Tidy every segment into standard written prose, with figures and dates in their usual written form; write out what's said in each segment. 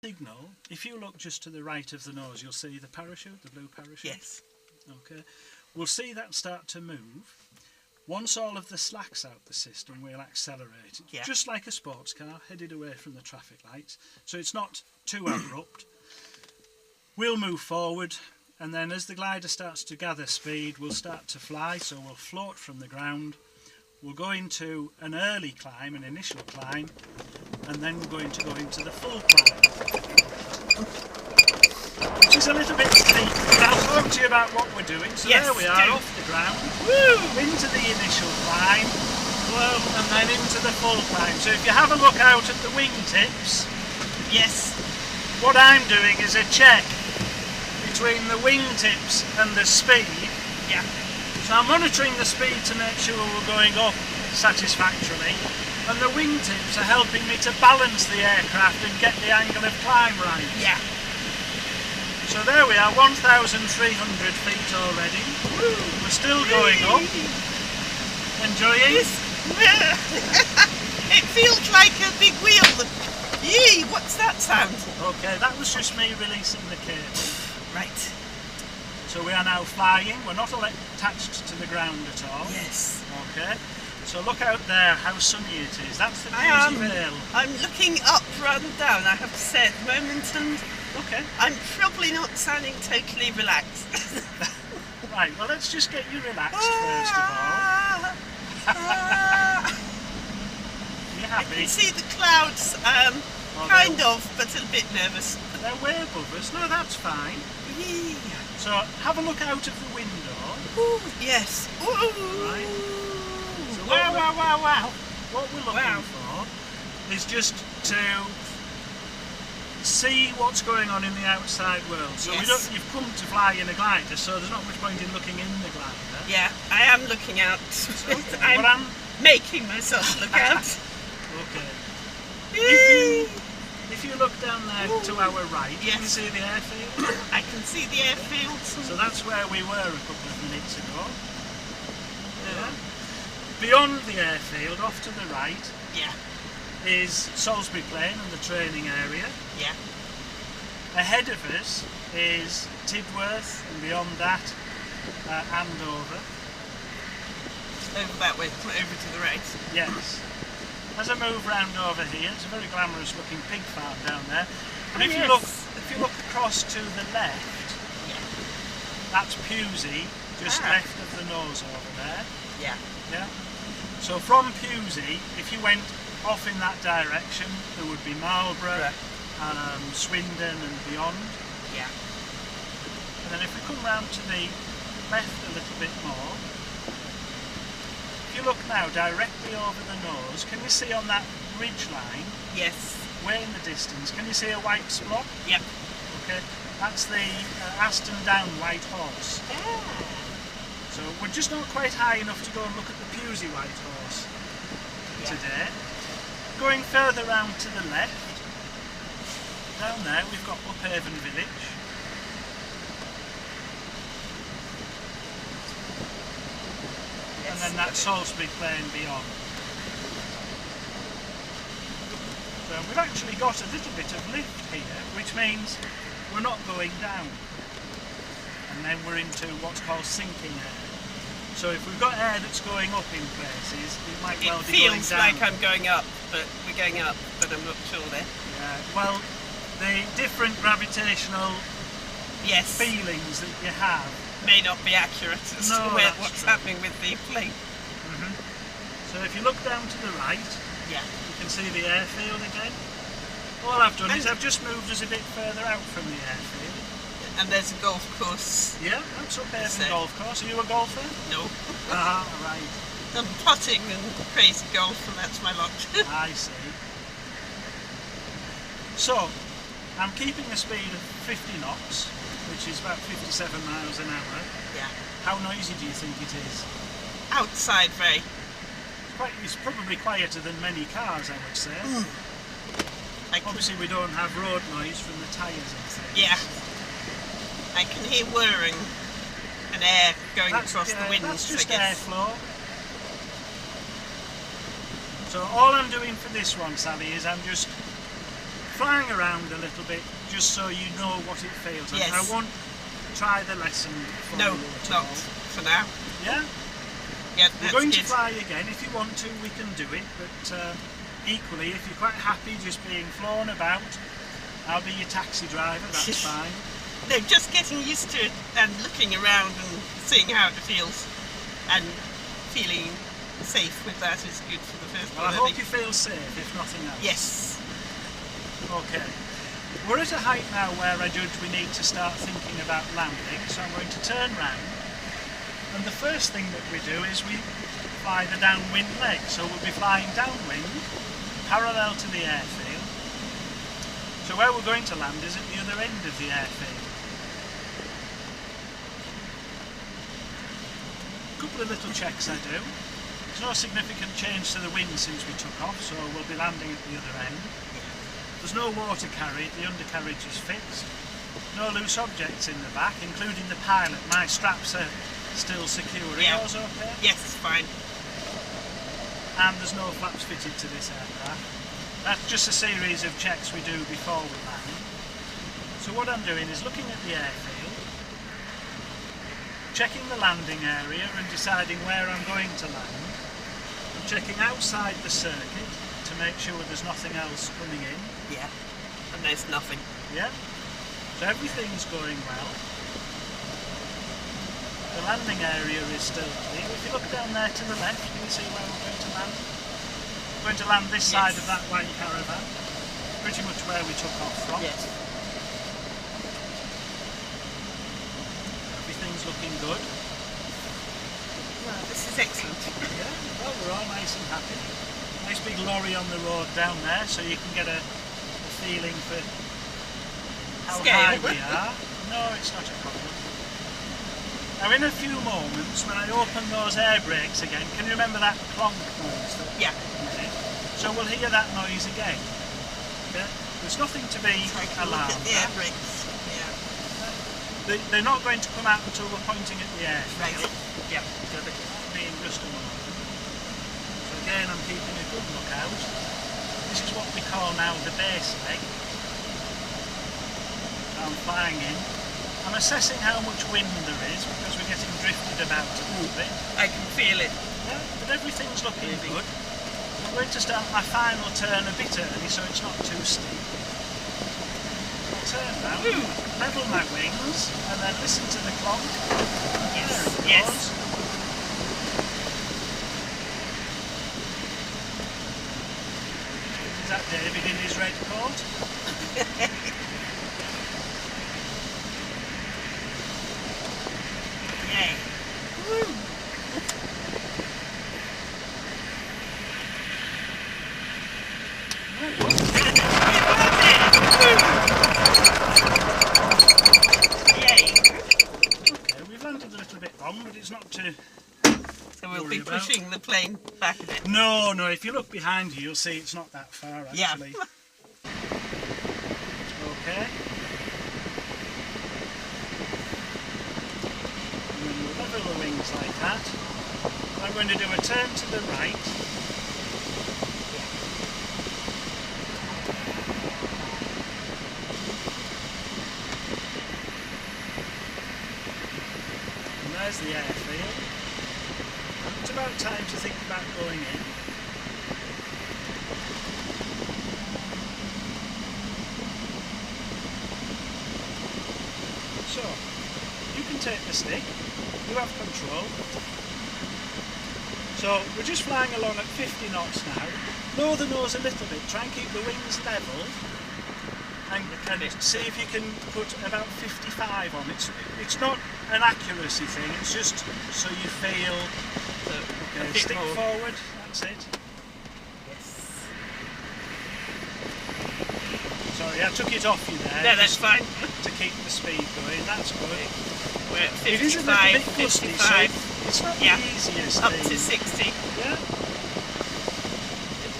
Signal, if you look just to the right of the nose, you'll see the parachute, the blue parachute. Yes. Okay. We'll see that start to move. Once all of the slack's out the system, we'll accelerate it, Yeah. just like a sports car, headed away from the traffic lights. So it's not too abrupt. We'll move forward, and then as the glider starts to gather speed, we'll start to fly, so we'll float from the ground. We'll go into an early climb, an initial climb, and then we're going to go into the full climb, which is a little bit steep, but I'll talk to you about what we're doing. So Yes, there we are, do. off the ground, Woo! into the initial climb, and then into the full climb. So if you have a look out at the wingtips, Yes. what I'm doing is a check between the wingtips and the speed. Yeah. So I'm monitoring the speed to make sure we're going up satisfactorily, and the wingtips are helping me to balance the aircraft and get the angle of climb right. Yeah. So there we are, 1,300 feet already. Woo! We're still going up. Enjoying? It feels like a big wheel. Yee, what's that sound? Okay, that was just me releasing the cable. Right. So we are now flying. We're not attached to the ground at all. Yes. Okay. So look out there, how sunny it is. That's the I am. Pewsey Vale. I'm looking up rather than down, I have to say at the moment, and Okay. I'm probably not sounding totally relaxed. Right, well let's just get you relaxed first of all. You I happy? can see the clouds, Oh, kind of, but a bit nervous. They're way above us. No, that's fine. Yee. So have a look out of the window. Ooh, yes. Ooh. Right. So Wow, wow, wow, wow. What we're looking Wow. for is just to see what's going on in the outside world. So Yes. you've come to fly in a glider, so there's not much point in looking in the glider. Yeah, I am looking out. But I'm I'm making myself look out. okay. Yee. If you look down there to our right, Yes. can you see the airfield? I can see the airfields. So that's where we were a couple of minutes ago. Yeah. Beyond the airfield, off to the right, Yeah, is Salisbury Plain and the training area. yeah. Ahead of us is Tidworth, and beyond that, Andover. Over that way, over to the right. Yes. As I move round over here, it's a very glamorous looking pig farm down there. And Oh, if yes. you look across to the left, Yeah. that's Pewsey, just Ah. left of the nose over there. Yeah. Yeah. So from Pewsey, if you went off in that direction, there would be Marlborough, Swindon and beyond. Yeah. And then if we come round to the left a little bit more, if you look now directly over the nose, can you see on that ridge line, Yes. way in the distance, can you see a white spot? Yep. Okay, that's the Aston Down White Horse. So we're just not quite high enough to go and look at the Pewsey White Horse today. Going further round to the left, down there we've got Uphaven Village. And then that Salisbury Plain beyond. So we've actually got a little bit of lift here, which means we're not going down. And then we're into what's called sinking air. So if we've got air that's going up in places, it might It well be going feels down. like I'm going up, but we're going up, but I'm not sure there. Yeah, well, the different gravitational Yes. feelings that you have. May not be accurate as No, to that's what's true. happening with the plane. So if you look down to the right, Yeah. you can see the airfield again. All I've done is And- I've just moved us a bit further out from the airfield. And there's a golf course. Yeah, that's Uphaven So- Golf Course. Are you a golfer? No. Ah, right. I'm putting and crazy golf, and that's my lot. I see. So, I'm keeping a speed of 50 knots, which is about 57 miles an hour. Yeah. How noisy do you think it is? Outside, very. It's probably quieter than many cars, I would say. I can, Obviously, we don't have road noise from the tyres and things. yeah. I can hear whirring and air going across the winds. That's just I guess. airflow. So all I'm doing for this one, Sally, is I'm just flying around a little bit just so you know what it feels like. Yes. I won't try the lesson for No, you at not all. for now. Yeah? Yeah, We're that's going good. to fly again. If you want to, we can do it. But equally, if you're quite happy just being flown about, I'll be your taxi driver, that's fine. No, just getting used to it and looking around and seeing how it feels and feeling safe with that is good for the first Well, I one. hope think. you feel safe, if nothing else. Yes. Okay. We're at a height now where I judge we need to start thinking about landing, so I'm going to turn round. And the first thing that we do is we fly the downwind leg. So we'll be flying downwind, parallel to the airfield. So where we're going to land is at the other end of the airfield. A couple of little checks I do. There's no significant change to the wind since we took off, so we'll be landing at the other end. There's no water carried, the undercarriage is fixed. No loose objects in the back, including the pilot. My straps are still secure. Are Yeah. yours okay? Yes, fine. And there's no flaps fitted to this aircraft. That's just a series of checks we do before we land. So what I'm doing is looking at the airfield, checking the landing area and deciding where I'm going to land. I'm checking outside the circuit to make sure there's nothing else coming in. Yeah. And there's nothing. Yeah? So everything's going well. The landing area is still clear. If you look down there to the left, can you see where we're going to land? We're going to land this side of that white caravan. Pretty much where we took off from. Yes. Everything's looking good. Well, this is excellent. Yeah, well, we're all nice and happy. Nice big lorry on the road down there, so you can get a feeling for how Scale. high we are. No, it's not a problem. Now, in a few moments, when I open those air brakes again, can you remember that clonk noise? Yeah. So we'll hear that noise again. Yeah? There's nothing to be Take a look alarmed at the air at. brakes. Yeah. They're not going to come out until we're pointing at the air. Right. Yeah. That'll be in just a moment. So again, I'm keeping a good look out. This is what we call now the base leg. I'm flying in. I'm assessing how much wind there is because we're getting drifted about a little bit. I can feel it. Yeah, but everything's looking good. I'm going to start my final turn a bit early so it's not too steep. I'll turn round, level my wings, and then listen to the clock. Yes. There it Yes. goes. Is that David in his red coat? Yay. Yay. Okay, we've landed a little bit wrong, but it's not too... So we'll Worry be about. pushing the plane back a bit. No, no, if you look behind you, you'll see it's not that far, Yeah. actually. Okay. And then we'll level the wings like that. I'm going to do a turn to the right. And there's the airfield. It's about time to think about going in. So, you can take the stick, you have control. So, we're just flying along at 50 knots now. Lower the nose a little bit, try and keep the wings level. And see if you can put about 55 on. It's not an accuracy thing, it's just so you feel. A Okay, bit stick more. forward, that's it. Yes. Sorry, I took it off you there. No, that's just fine. to keep the speed going, that's good. We're at It is a little 55, bit gusty, so 55, it's not Yeah. the easiest up thing. to 60. Yeah,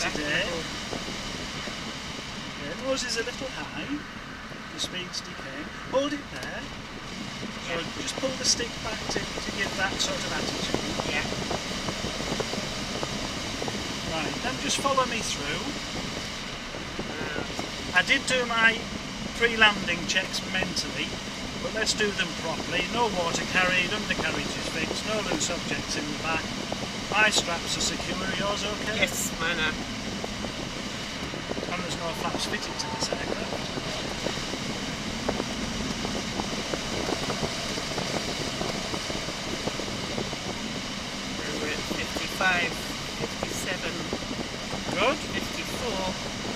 Back today. level. Yeah, nose is a little high, the speed's decaying. Hold it there. So just pull the stick back to give that sort of attitude. Yeah. Right, then just follow me through. I did do my pre-landing checks mentally, but let's do them properly. No water carried, undercarriage is fixed, no loose objects in the back. My straps are secure, yours okay? Yes, mine are. And there's no flaps fitted to this aircraft. We're at 55, 57, Good, 54.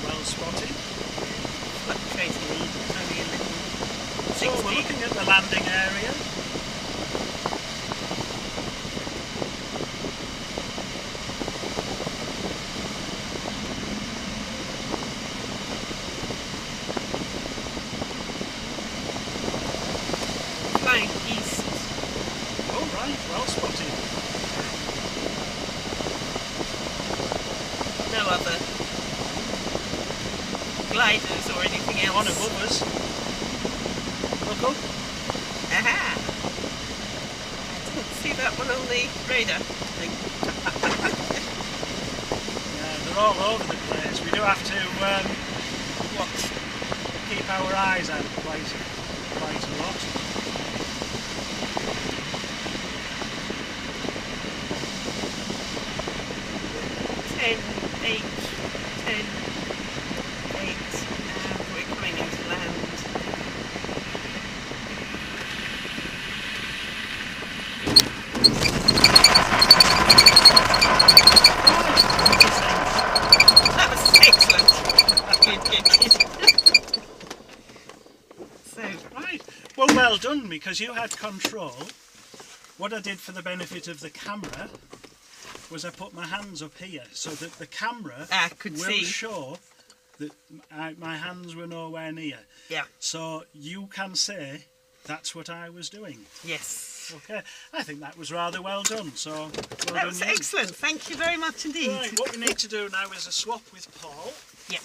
well spotted. Fluctuating only a little. So we're 60. looking at the landing area. Flying east. Oh right, well spotted. No other gliders or anything else. One above us. Look up. Aha! I didn't see that one on the radar. Yeah, they're all over the place. We do have to Watch. keep our eyes out quite a lot. Ten, 8, 10, 8, and we're coming into land. That was excellent. Good. So, Right. Well done, because you had control. What I did for the benefit of the camera was I put my hands up here so that the camera I could will see. show that my hands were nowhere near. Yeah. So you can say that's what I was doing. Yes. Okay. I think that was rather well done. So well That done was you. excellent. Thank you very much indeed. Right. What we need to do now is a swap with Paul. Yeah.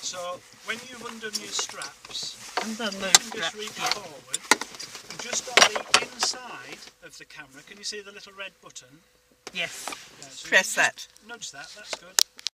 So when you've undone your straps, And done you those can just straps. reach Yeah. forward. And just on the inside of the camera, can you see the little red button? Yes. Yeah, so Press just that. Nudge that, that's good.